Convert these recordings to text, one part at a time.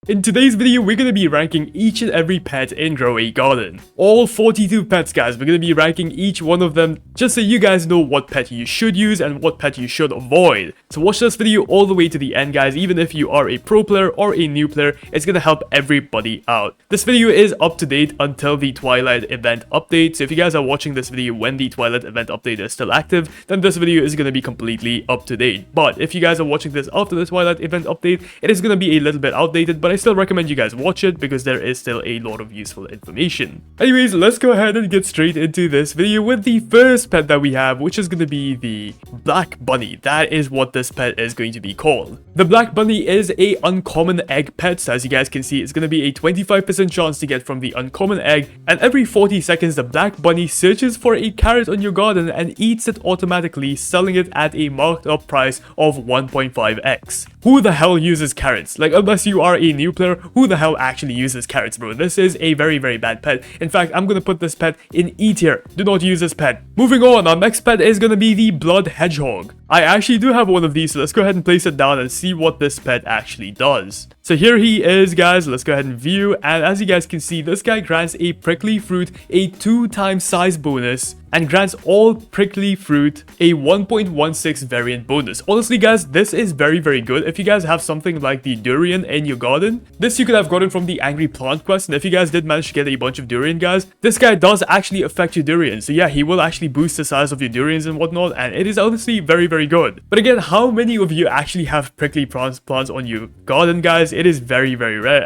In today's video, we're going to be ranking each and every pet in Grow a Garden. All 42 pets, guys. We're going to be ranking each one of them just so you guys know what pet you should use and what pet you should avoid. So watch this video all the way to the end, guys. Even if you are a pro player or a new player, it's going to help everybody out. This video is up to date until the Twilight event update. So if you guys are watching this video when the Twilight event update is still active, then this video is going to be completely up to date. But if you guys are watching this after the Twilight event update, it is going to be a little bit outdated, but I still recommend you guys watch it because there is still a lot of useful information. Anyways, let's go ahead and get straight into this video with the first pet that we have, which is going to be the Black Bunny. That is what this pet is going to be called. The Black Bunny is a uncommon egg pet, so as you guys can see, it's going to be a 25% chance to get from the uncommon egg, and every 40 seconds the Black Bunny searches for a carrot on your garden and eats it automatically, selling it at a marked up price of 1.5x. Who the hell uses carrots? Like, unless you are a new player, who the hell actually uses carrots, bro? This is a very, very bad pet. In fact, I'm gonna put this pet in E tier. Do not use this pet. Moving on, our next pet is gonna be the Blood Hedgehog. I actually do have one of these, so let's go ahead and place it down and see what this pet actually does. So here he is, guys. Let's go ahead and view, and as you guys can see, this guy grants a prickly fruit a 2 times size bonus and grants all prickly fruit a 1.16 variant bonus. Honestly, guys, this is very, very good. If you guys have something like the durian in your garden, this you could have gotten from the Angry Plant quest, and if you guys did manage to get a bunch of durian, guys, this guy does actually affect your durian. So yeah, he will actually boost the size of your durians and whatnot, and it is honestly very, very good. But again, how many of you actually have prickly plants on your garden, guys? It is very, very rare,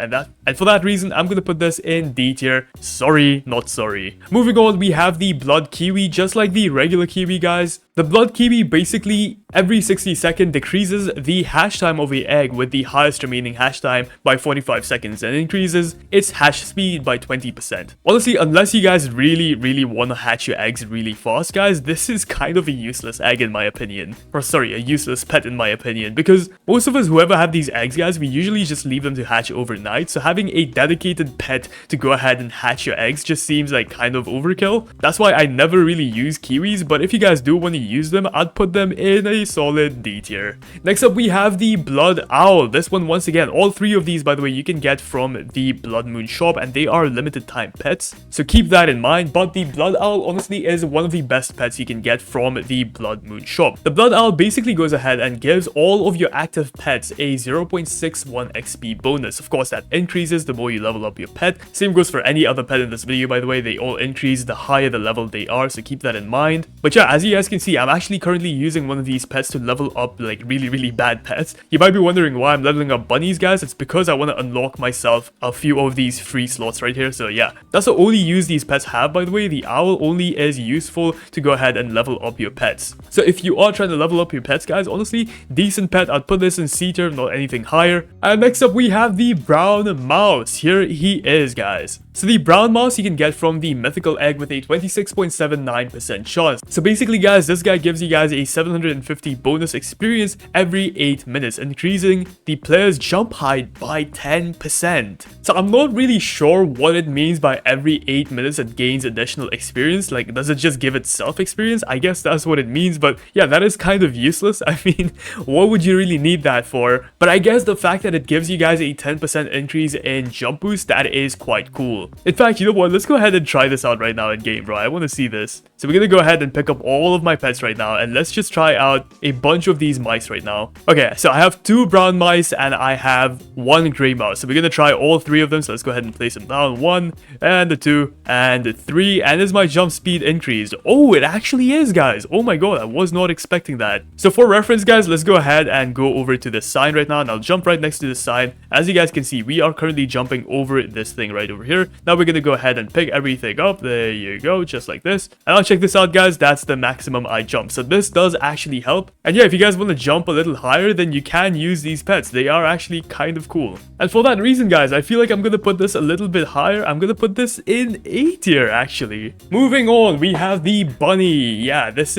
and for that reason, I'm gonna put this in D tier. Sorry, not sorry. Moving on, we have the Blood Kiwi. Just like the regular kiwi, guys, the Blood Kiwi basically every 60 seconds decreases the hash time of the egg with the highest remaining hash time by 45 seconds and increases its hash speed by 20%. Honestly, unless you guys really want to hatch your eggs really fast, guys, this is kind of a useless egg in my opinion. Or sorry, a useless pet in my opinion, because most of us whoever have these eggs, guys, we usually just leave them to hatch overnight. So having a dedicated pet to go ahead and hatch your eggs just seems like kind of overkill. That's why I never really use kiwis, but if you guys do want to use them, I'd put them in a solid D tier. Next up, we have the Blood Owl. This one, once again, all 3 of these, by the way, you can get from the Blood Moon shop, and they are limited time pets, so keep that in mind. But the Blood Owl honestly is one of the best pets you can get from the Blood Moon shop. The Blood Owl basically goes ahead and gives all of your active pets a 0.61 XP bonus. Of course, that increases the more you level up your pet. Same goes for any other pet in this video, by the way. They all increase the higher the level they are, so keep that in mind. But yeah, as you guys can see, I'm actually currently using one of these pets to level up like really bad pets. You might be wondering why I'm leveling up bunnies, guys. It's because I want to unlock myself a few of these free slots right here. So yeah, that's the only use these pets have, by the way. The owl only is useful to go ahead and level up your pets. So if you are trying to level up your pets, guys, honestly, decent pet. I'd put this in C tier, not anything higher. And next up, we have the Brown Mouse. Here he is, guys. So the Brown Mouse you can get from the mythical egg with a 26.79% chance. So basically, guys, this guy gives you guys a 750 bonus experience every 8 minutes, increasing the player's jump height by 10%. So I'm not really sure what it means by every 8 minutes it gains additional experience. Like, does it just give itself experience? I guess that's what it means, but yeah, that is kind of useless. I mean, what would you really need that for? But I guess the fact that it gives you guys a 10% increase in jump boost, that is quite cool. In fact, you know what? Let's go ahead and try this out right now in game, bro. I want to see this. So we're gonna go ahead and pick up all of my pets right now, and let's just try out a bunch of these mice right now. Okay, so I have 2 brown mice and I have 1 gray mouse. So we're gonna try all 3 of them. So let's go ahead and place them down. 1 and 2 and 3. And is my jump speed increased? Oh, it actually is, guys. Oh my god, I was not expecting that. So for reference, guys, let's go ahead and go over to the sign right now, and I'll jump right next to the sign. As you guys can see, we are currently jumping over this thing right over here. Now we're gonna go ahead and pick everything up. There you go, just like this. And I'll check this out, guys. That's the maximum I jump. So this does actually help. And yeah, if you guys want to jump a little higher, then you can use these pets. They are actually kind of cool. And for that reason, guys, I feel like I'm gonna put this a little bit higher. I'm gonna put this in A tier, actually. Moving on, we have the bunny. Yeah, this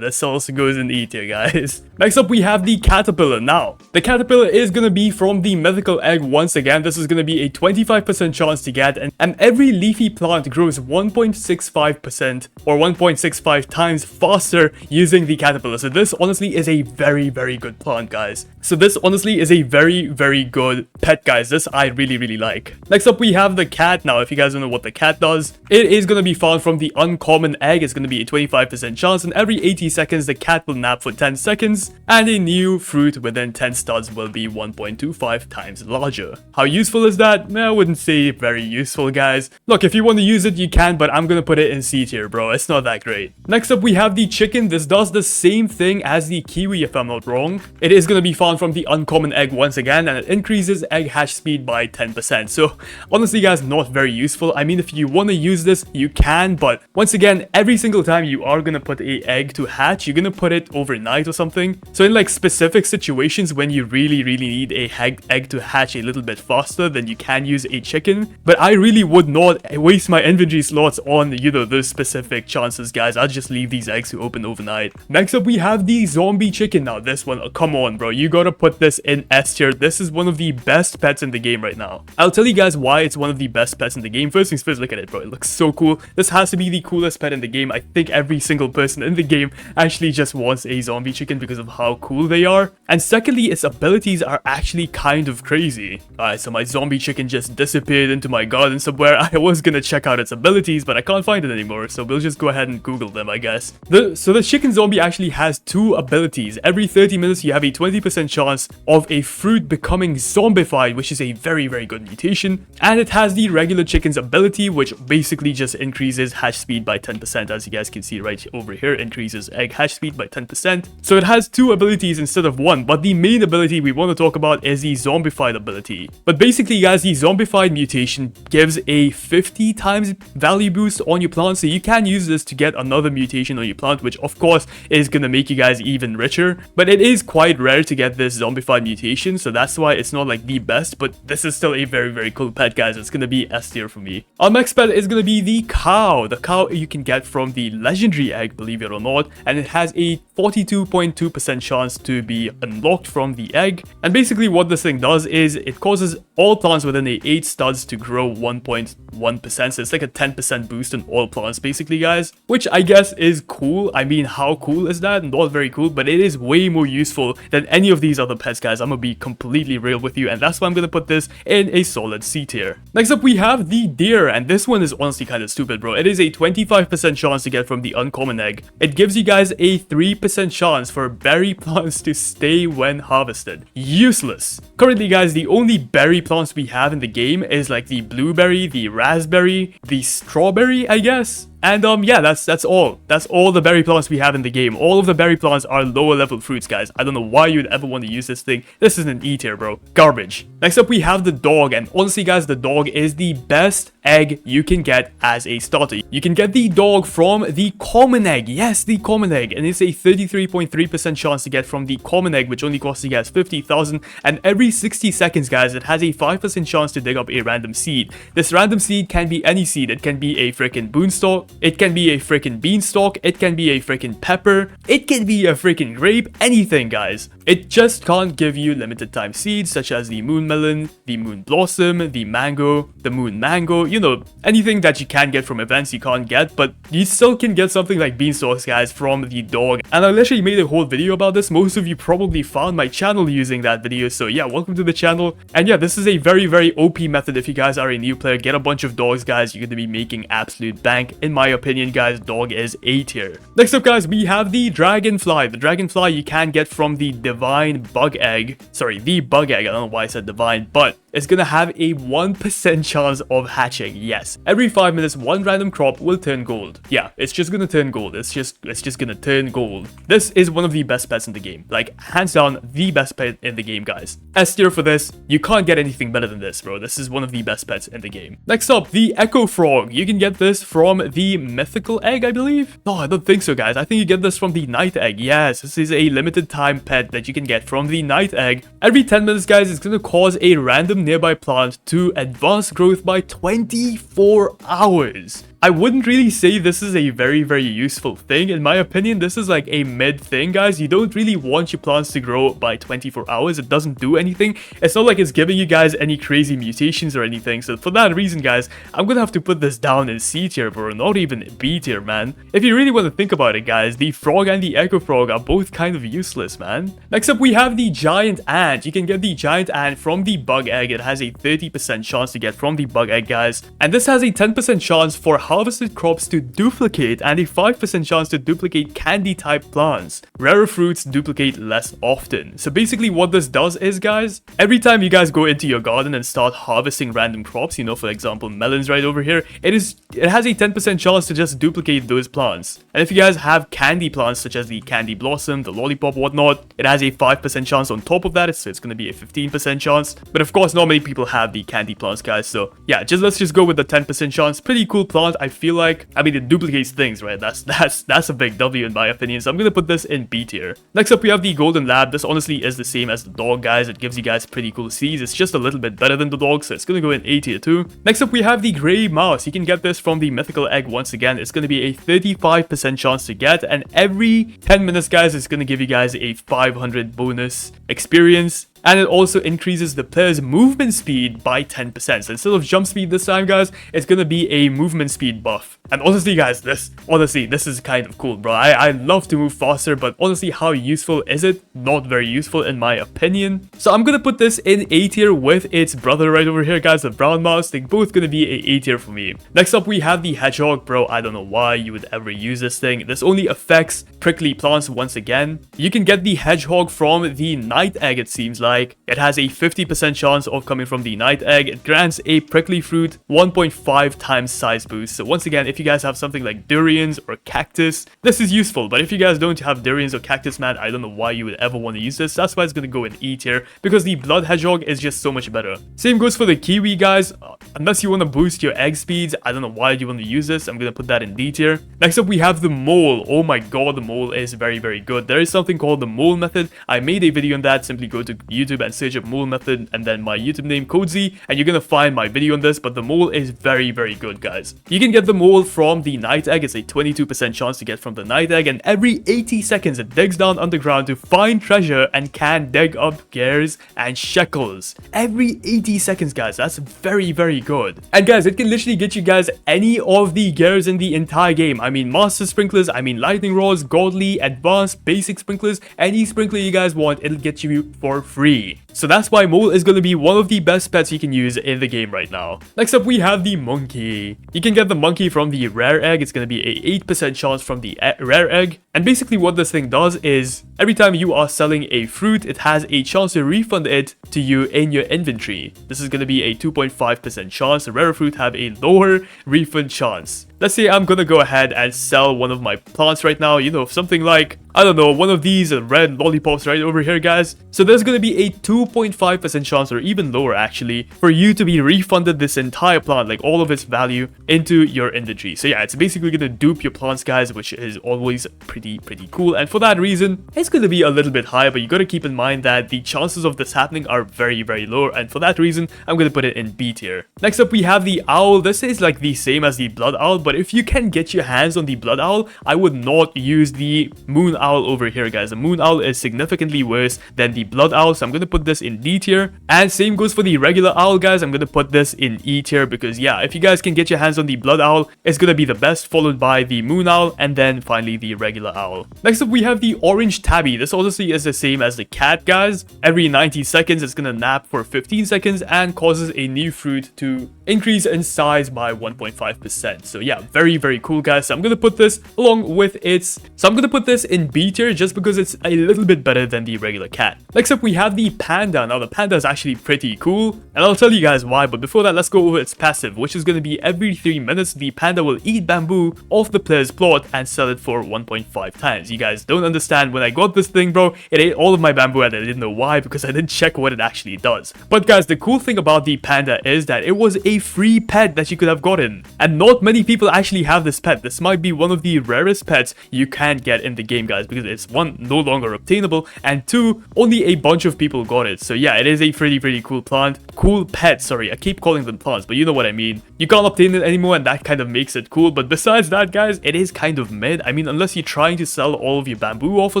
also goes in E tier, guys. Next up, we have the caterpillar. Now, the caterpillar is gonna be from the mythical egg once again. This is gonna be a 25% chance plants to get, and every leafy plant grows 1.65% or 1.65 times faster using the caterpillar. So this honestly is a very, very good plant, guys. So this honestly is a very, very good pet, guys. This I really, really like. Next up, we have the cat. Now, if you guys don't know what the cat does, it is going to be found from the uncommon egg. It's going to be a 25% chance, and every 80 seconds, the cat will nap for 10 seconds, and a new fruit within 10 studs will be 1.25 times larger. How useful is that? I wouldn't say very useful, guys. Look, if you want to use it, you can, but I'm going to put it in C tier, bro. It's not that great. Next up, we have the chicken. This does the same thing as the kiwi, if I'm not wrong. It is going to be found from the uncommon egg once again, and it increases egg hatch speed by 10%. So honestly, guys, not very useful. I mean, if you want to use this, you can, but once again, every single time you are going to put a egg to hatch, you're going to put it overnight or something. So in like specific situations when you really need a egg to hatch a little bit faster, then you can use a chicken. But I really would not waste my inventory slots on, you know, those specific chances, guys. I'll just leave these eggs to open overnight. Next up, we have the zombie chicken. Now this one, come on, bro, you gotta put this in S tier. This is one of the best pets in the game right now. I'll tell you guys why it's one of the best pets in the game. First things first, look at it, bro. It looks so cool. This has to be the coolest pet in the game. I think every single person in the game actually just wants a zombie chicken because of how cool they are. And secondly, its abilities are actually kind of crazy. Alright, so my zombie chicken just disappeared into my garden somewhere. I was gonna check out its abilities, but I can't find it anymore, so we'll just go ahead and Google them, I guess. So the chicken zombie actually has two abilities. Every 30 minutes, you have a 20% chance of a fruit becoming zombified, which is a very, very good mutation. And it has the regular chicken's ability, which basically just increases hatch speed by 10%, as you guys can see right over here, increases egg hatch speed by 10%. So it has two abilities instead of one, but the main ability we want to talk about is the zombified ability. But basically, guys, the zombified mutation gives a 50 times value boost on your plant, so you can use this to get another mutation on your plant, which of course is gonna make you guys even richer. But it is quite rare to get this zombified mutation, so that's why it's not like the best, but this is still a very, very cool pet, guys. It's gonna be S tier for me. Our next pet is gonna be the cow. The cow you can get from the legendary egg, believe it or not, and it has a 42.2% chance to be unlocked from the egg. And basically what this thing does is it causes all plants within a 8 studs to grow 1.1%, so it's like a 10% boost in all plants basically, guys, which I guess is cool. I mean, how cool is that? Not very cool, but it is way more useful than any of these other pets, guys. I'm gonna be completely real with you, and that's why I'm gonna put this in a solid C tier. Next up, we have the deer, and this one is honestly kind of stupid, bro. It is a 25% chance to get from the uncommon egg. It gives you guys a 3% chance for berry plants to stay when harvested. Useless. Currently, guys, the only berry plants we have in the game is like the blueberry, the raspberry, the strawberry, I guess. And yeah, that's all. That's all the berry plants we have in the game. All of the berry plants are lower level fruits, guys. I don't know why you'd ever want to use this thing. This is an E tier, bro. Garbage. Next up, we have the dog, and honestly, guys, the dog is the best egg you can get as a starter. You can get the dog from the common egg. Yes, the common egg, and it's a 33.3% chance to get from the common egg, which only costs you guys 50,000. And every 60 seconds, guys, it has a 5% chance to dig up a random seed. This random seed can be any seed. It can be a freaking boonstalk. It can be a freaking beanstalk, it can be a freaking pepper, it can be a freaking grape, anything, guys. It just can't give you limited time seeds such as the moon melon, the moon blossom, the mango, the moon mango, you know, anything that you can get from events you can't get, but you still can get something like beanstalks, guys, from the dog. And I literally made a whole video about this. Most of you probably found my channel using that video, so yeah, welcome to the channel. And yeah, this is a very, very OP method if you guys are a new player. Get a bunch of dogs, guys. You're gonna be making absolute bank. In my opinion, guys, dog is A tier. Next up, guys, we have the dragonfly. The dragonfly you can get from the divine bug egg. Sorry, the bug egg. I don't know why I said divine, but it's gonna have a 1% chance of hatching. Yes, every 5 minutes, one random crop will turn gold. Yeah, it's just gonna turn gold. It's just gonna turn gold. This is one of the best pets in the game. Like, hands down, the best pet in the game, guys. S tier for this. You can't get anything better than this, bro. This is one of the best pets in the game. Next up, the echo frog. You can get this from the mythical egg, I believe. No, I don't think so, guys. I think you get this from the night egg. Yes, this is a limited time pet that you can get from the night egg. Every 10 minutes, guys, it's gonna cause a random nearby plant to advance growth by 24 hours. I wouldn't really say this is a very useful thing. In my opinion, this is like a mid thing, guys. You don't really want your plants to grow by 24 hours. It doesn't do anything. It's not like it's giving you guys any crazy mutations or anything. So for that reason, guys, I'm gonna have to put this down in C tier, bro, not even B tier, man. If you really want to think about it, guys, the frog and the echo frog are both kind of useless, man. Next up, we have the giant ant. You can get the giant ant from the bug egg. It has a 30% chance to get from the bug egg, guys. And this has a 10% chance for harvested crops to duplicate and a 5% chance to duplicate candy type plants. Rarer fruits duplicate less often. So basically what this does is, guys, every time you guys go into your garden and start harvesting random crops, you know, for example, melons right over here, it has a 10% chance to just duplicate those plants. And if you guys have candy plants such as the candy blossom, the lollipop, whatnot, it has a 5% chance on top of that, so it's going to be a 15% chance. But of course, not many people have the candy plants, guys, so yeah, let's just go with the 10% chance. Pretty cool plant, I feel like. I mean, it duplicates things, right? That's a big W in my opinion, so I'm going to put this in B tier. Next up, we have the golden lab. This honestly is the same as the dog, guys. It gives you guys pretty cool seeds. It's just a little bit better than the dog, so it's going to go in A tier too. Next up, we have the gray mouse. You can get this from the mythical egg once again. It's going to be a 35% chance to get, and every 10 minutes, guys, it's going to give you guys a 500 bonus experience. And it also increases the player's movement speed by 10%. So instead of jump speed this time, guys, it's gonna be a movement speed buff. And honestly, guys, this is kind of cool, bro. I love to move faster, but honestly, how useful is it? Not very useful in my opinion. So I'm gonna put this in A tier with its brother right over here, guys, the brown mouse. They're both gonna be a tier for me. Next up, we have the hedgehog, bro. I don't know why you would ever use this thing. This only affects prickly plants once again. You can get the hedgehog from the night egg, it seems like. It has a 50% chance of coming from the night egg. It grants a prickly fruit 1.5 times size boost. So once again, if you guys have something like durians or cactus, this is useful. But if you guys don't have durians or cactus, man, I don't know why you would ever want to use this. That's why it's going to go in E tier, because the blood hedgehog is just so much better. Same goes for the kiwi, guys. Unless you want to boost your egg speeds, I don't know why you want to use this. I'm going to put that in D tier. Next up, we have the mole. Oh my god, the mole is very good. There is something called the mole method. I made a video on that. Simply go to YouTube and search up mole method and then my YouTube name Cozy, and you're gonna find my video on this. But the mole is very good, guys. You can get the mole from the night egg. It's a 22% chance to get from the night egg, and every 80 seconds it digs down underground to find treasure and can dig up gears and shekels. Every 80 seconds, guys. That's very good. And guys, it can literally get you guys any of the gears in the entire game. I mean master sprinklers, I mean lightning rods, godly, advanced, basic sprinklers. Any sprinkler you guys want, it'll get you for free. So that's why mole is going to be one of the best pets you can use in the game right now. Next up, we have the monkey. You can get the monkey from the rare egg. It's going to be a 8% chance from the rare egg. And basically what this thing does is every time you are selling a fruit, it has a chance to refund it to you in your inventory. This is going to be a 2.5% chance. The rare fruit have a lower refund chance. Let's say I'm gonna go ahead and sell one of my plants right now, you know, something like, I don't know, one of these red lollipops right over here, guys. So there's gonna be a 2.5% chance, or even lower actually, for you to be refunded this entire plant, like all of its value, into your inventory. So yeah, it's basically gonna dupe your plants, guys, which is always pretty cool. And for that reason, it's gonna be a little bit higher, but you gotta keep in mind that the chances of this happening are very low. And for that reason, I'm gonna put it in B tier. Next up, we have the owl. This is like the same as the blood owl, but if you can get your hands on the blood owl, I would not use the moon owl over here, guys. The moon owl is significantly worse than the blood owl, so I'm gonna put this in D tier. And same goes for the regular owl, guys. I'm gonna put this in E tier because yeah, if you guys can get your hands on the blood owl, it's gonna be the best, followed by the moon owl, and then finally the regular owl. Next up, we have the orange tabby. This honestly is the same as the cat, guys. Every 90 seconds, it's gonna nap for 15 seconds and causes a new fruit to increase in size by 1.5%. So yeah, very cool, guys. So I'm gonna put this along with its, so I'm gonna put this in B tier just because it's a little bit better than the regular cat. Next up, we have the panda. Now the panda is actually pretty cool, and I'll tell you guys why, but before that, let's go over its passive, which is gonna be every 3 minutes the panda will eat bamboo off the player's plot and sell it for 1.5 times. You guys don't understand. When I got this thing, bro, it ate all of my bamboo and I didn't know why because I didn't check what it actually does. But guys, the cool thing about the panda is that it was a free pet that you could have gotten, and not many people actually have this pet. This might be one of the rarest pets you can get in the game, guys, because it's one, no longer obtainable, and two, only a bunch of people got it. So yeah, it is a pretty cool plant, cool pet. Sorry, I keep calling them plants, but you know what I mean. you can't obtain it anymore, and that kind of makes it cool. But besides that, guys, it is kind of mid. I mean, unless you're trying to sell all of your bamboo off or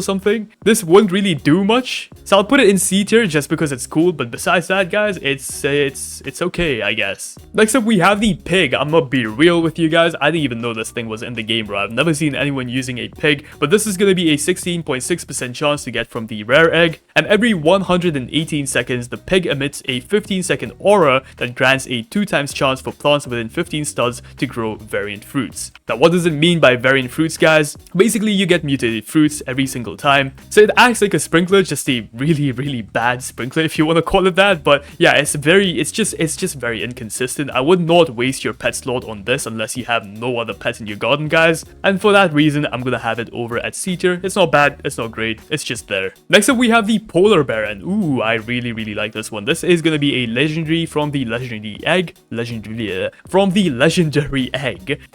something, this wouldn't really do much. So I'll put it in C tier just because it's cool. But besides that, guys, it's okay, I guess. Next up, we have the pig. I'm gonna be real with you guys. I didn't even know this thing was in the game, bro. I've never seen anyone using a pig, but this is gonna be a 16.6% chance to get from the rare egg. And every 118 seconds, the pig emits a 15-second aura that grants a 2x chance for plants within 15 studs to grow variant fruits. Now, what does it mean by variant fruits, guys? Basically, you get mutated fruits every single time. So it acts like a sprinkler, just a really bad sprinkler if you want to call it that. But yeah, it's just very inconsistent. I would not waste your pet slot on this unless you have no other pets in your garden, guys. And for that reason, I'm gonna have it over at C tier. It's not bad, it's not great, it's just there. Next up, we have the polar bear, and ooh, I really like this one. This is gonna be a legendary from the legendary egg.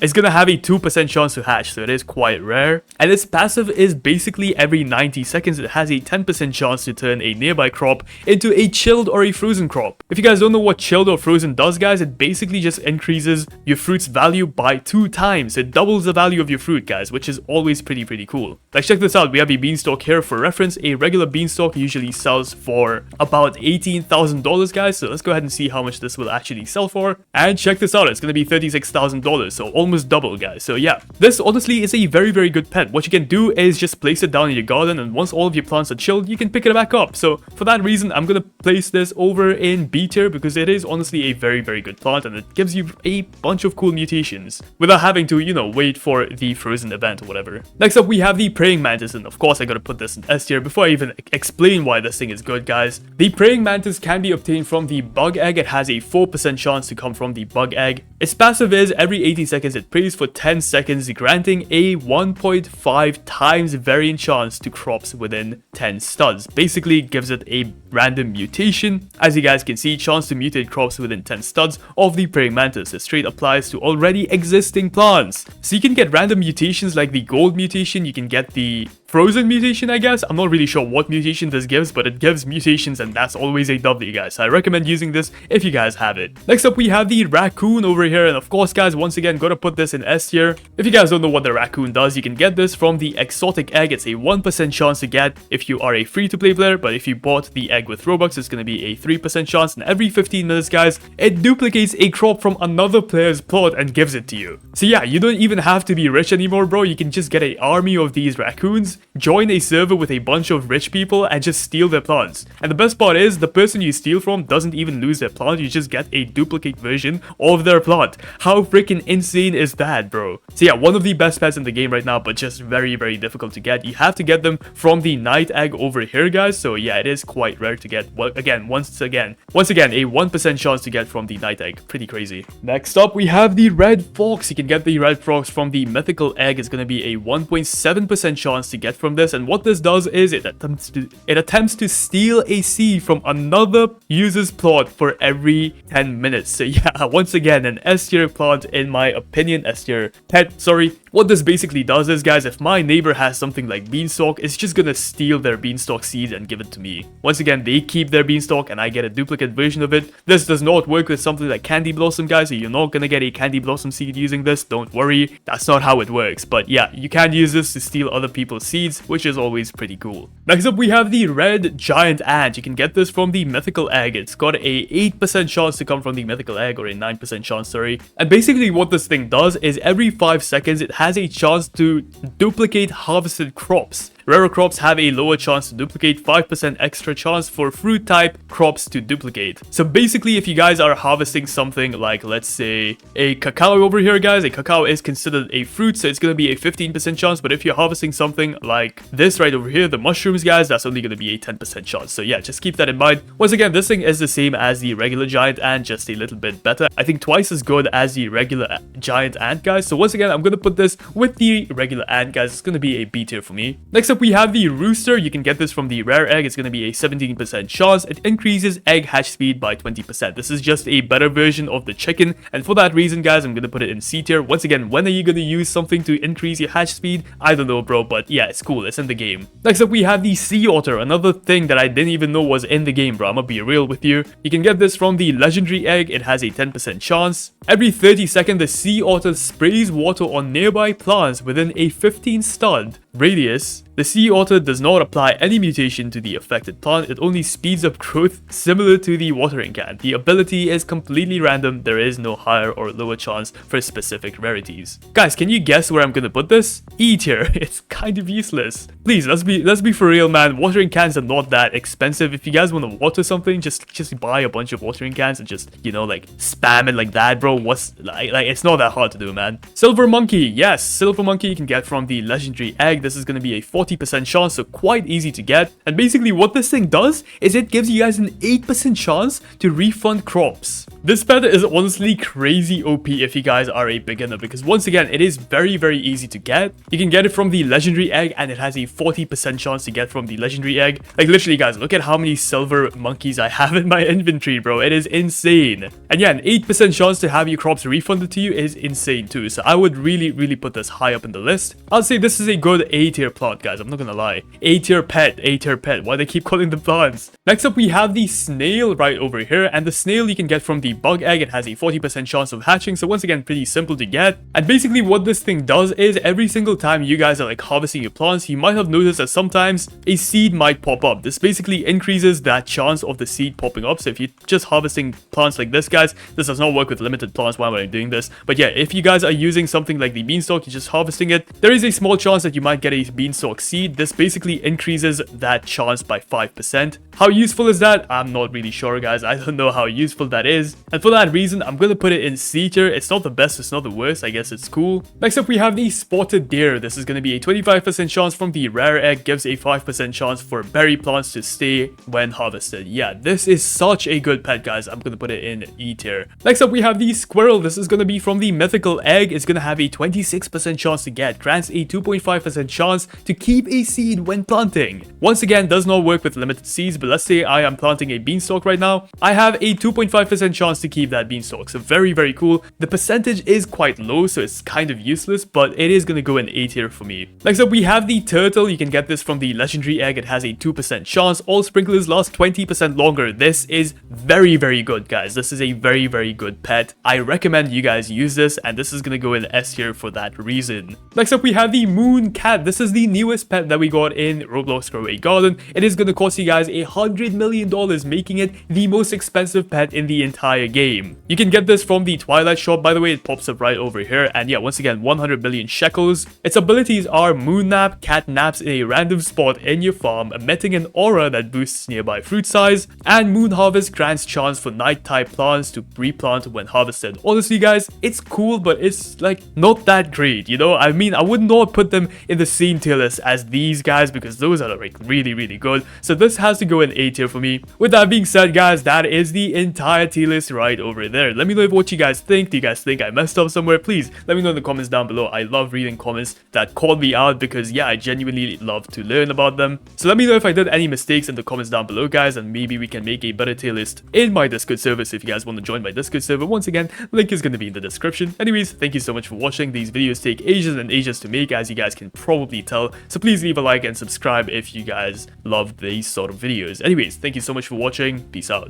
It's gonna have a 2% chance to hatch, so it is quite rare. And its passive is basically every 90 seconds it has a 10% chance to turn a nearby crop into a chilled or a frozen crop. If you guys don't know what chilled or frozen does, guys, it basically just increases your fruit's value by 2 times. It doubles the value of your fruit, guys, which is always pretty cool. Like, check this out. We have a beanstalk here. For reference, a regular beanstalk usually sells for about $18,000, guys. So let's go ahead and see how much this will actually sell for. And check this out. It's going to be $36,000, so almost double, guys. So yeah, this honestly is a very good pet. What you can do is just place it down in your garden, and once all of your plants are chilled, you can pick it back up. So for that reason, I'm going to place this over in B tier because it is honestly a very good plant, and it gives you a bunch of cool mutations without having to, you know, wait for the frozen event or whatever. Next up, we have the praying mantis, and of course I gotta put this in S tier before I even explain why this thing is good, guys. The praying mantis can be obtained from the bug egg. It has a 4% chance to come from the bug egg. Its passive is every 80 seconds it prays for 10 seconds, granting a 1.5 times variant chance to crops within 10 studs. Basically gives it a random mutation. As you guys can see, chance to mutate crops within 10 studs of the praying mantis. This trait applies to already existing plants. So you can get random mutations like the gold mutation, you can get the frozen mutation, I guess. I'm not really sure what mutation this gives, but it gives mutations, and that's always a W, guys. So I recommend using this if you guys have it. Next up, we have the raccoon over here, and of course, guys, once again, gotta put this in S tier. If you guys don't know what the raccoon does, you can get this from the exotic egg. It's a 1% chance to get if you are a free-to-play player, but if you bought the egg with Robux, it's gonna be a 3% chance, and every 15 minutes, guys, it duplicates a crop from another player's plot and gives it to you. So yeah, you don't even have to be rich anymore, bro. You can just get an army of these raccoons, join a server with a bunch of rich people, and just steal their plants. And the best part is, the person you steal from doesn't even lose their plant, you just get a duplicate version of their plant. How freaking insane is that, bro? So yeah, one of the best pets in the game right now, but just very difficult to get. You have to get them from the night egg over here, guys. So yeah, it is quite rare to get. Well, once again, a 1% chance to get from the night egg. Pretty crazy. Next up, we have the red fox. You can get the red fox from the mythical egg. It's going to be a 1.7% chance to get from this, and what this does is it attempts to steal a seed from another user's plot for every 10 minutes. So yeah, once again, an S tier plant in my opinion, S tier pet, sorry. What this basically does is, guys, if my neighbor has something like beanstalk, it's just gonna steal their beanstalk seed and give it to me. Once again, they keep their beanstalk and I get a duplicate version of it. This does not work with something like candy blossom, guys, so you're not gonna get a candy blossom seed using this, don't worry. That's not how it works, but yeah, you can use this to steal other people's seeds, which is always pretty cool. Next up, we have the red giant ant. You can get this from the mythical egg. It's got a 8% chance to come from the mythical egg, or a 9% chance, sorry. And basically what this thing does is every 5 seconds it has a chance to duplicate harvested crops. Rarer crops have a lower chance to duplicate, 5% extra chance for fruit type crops to duplicate. So basically, if you guys are harvesting something like, let's say, a cacao over here, guys, a cacao is considered a fruit, so it's going to be a 15% chance. But if you're harvesting something like this right over here, the mushrooms, guys, that's only going to be a 10% chance. So yeah, just keep that in mind. Once again, this thing is the same as the regular giant ant, just a little bit better. I think twice as good as the regular giant ant, guys. So once again, I'm going to put this with the regular ant, guys. It's going to be a B tier for me. Next up, up, we have the rooster. You can get this from the rare egg. It's going to be a 17% chance. It increases egg hatch speed by 20%. This is just a better version of the chicken, and for that reason, guys, I'm going to put it in C tier. Once again, when are you going to use something to increase your hatch speed? I don't know, bro, but yeah, it's cool. It's in the game. Next up, we have the sea otter, another thing that I didn't even know was in the game, bro. I'm gonna be real with you. You can get this from the legendary egg. It has a 10% chance. Every 30 seconds, the sea otter sprays water on nearby plants within a 15 stud radius. The sea otter does not apply any mutation to the affected plant. It only speeds up growth, similar to the watering can. The ability is completely random. There is no higher or lower chance for specific rarities. Guys, can you guess where I'm gonna put this? E tier. It's kind of useless. Please, let's be for real, man. Watering cans are not that expensive. If you guys want to water something, just buy a bunch of watering cans and just, you know, like spam it like that, bro. What's like it's not that hard to do, man. Silver monkey. Yes, silver monkey you can get from the legendary egg. This is gonna be a 40% chance, so quite easy to get. And basically what this thing does is it gives you guys an 8% chance to refund crops. This pet is honestly crazy OP if you guys are a beginner, because once again, it is very easy to get. You can get it from the legendary egg, and it has a 40% chance to get from the legendary egg. Like literally, guys, look at how many silver monkeys I have in my inventory, bro. It is insane. And yeah, an 8% chance to have your crops refunded to you is insane too. So I would really put this high up in the list. I'll say this is a good A tier plant, guys. I'm not gonna lie. A tier pet, A tier pet. Why they keep calling them plants? Next up, we have the snail right over here, and the snail you can get from the bug egg. It has a 40% chance of hatching, so once again, pretty simple to get. And basically what this thing does is every single time you guys are like harvesting your plants, you might have noticed that sometimes a seed might pop up. This basically increases that chance of the seed popping up. So if you're just harvesting plants like this, guys, this does not work with limited plants. Why am I doing this? But yeah, if you guys are using something like the beanstalk, you're just harvesting it, there is a small chance that you might get a beanstalk seed. This basically increases that chance by 5%. How useful is that? I'm not really sure, guys. I don't know how useful that is. And for that reason, I'm gonna put it in C tier. It's not the best, it's not the worst. I guess it's cool. Next up, we have the spotted deer. This is gonna be a 25% chance from the rare egg, gives a 5% chance for berry plants to stay when harvested. Yeah, this is such a good pet, guys. I'm gonna put it in E tier. Next up, we have the squirrel. This is gonna be from the mythical egg. It's gonna have a 26% chance to get, grants a 2.5% chance to keep a seed when planting. Once again, does not work with limited seeds, but let's say I am planting a beanstalk right now. I have a 2.5% chance to keep that beanstalk, so very cool. The percentage is quite low, so it's kind of useless, but it is gonna go in A tier for me. Next up, we have the turtle. You can get this from the legendary egg. It has a 2% chance. All sprinklers last 20% longer. This is very good, guys. This is a very good pet. I recommend you guys use this, and this is gonna go in S tier for that reason. Next up, we have the moon cat. This is the newest pet that we got in Roblox Grow a Garden. It is gonna cost you guys $100 million, making it the most expensive pet in the entire game. You can get this from the Twilight shop, by the way. It pops up right over here, and yeah, once again, 100 billion shekels. Its abilities are moon nap. Cat naps in a random spot in your farm, emitting an aura that boosts nearby fruit size, and moon harvest grants chance for night type plants to replant when harvested. Honestly, guys, it's cool, but it's like not that great, you know? I mean, I would not put them in the same tier list as these guys, because those are like really good. So this has to go in A tier for me. With that being said, guys, that is the entire tier list right over there. Let me know what you guys think. Do you guys think I messed up somewhere? Please let me know in the comments down below. I love reading comments that call me out, because yeah, I genuinely love to learn about them. So let me know if I did any mistakes in the comments down below, guys, and maybe we can make a better tier list in my Discord server. So if you guys want to join my Discord server, once again, link is going to be in the description. Anyways, thank you so much for watching. These videos take ages and ages to make, as you guys can probably tell. So please leave a like and subscribe if you guys love these sort of videos. Anyways, thank you so much for watching. Peace out.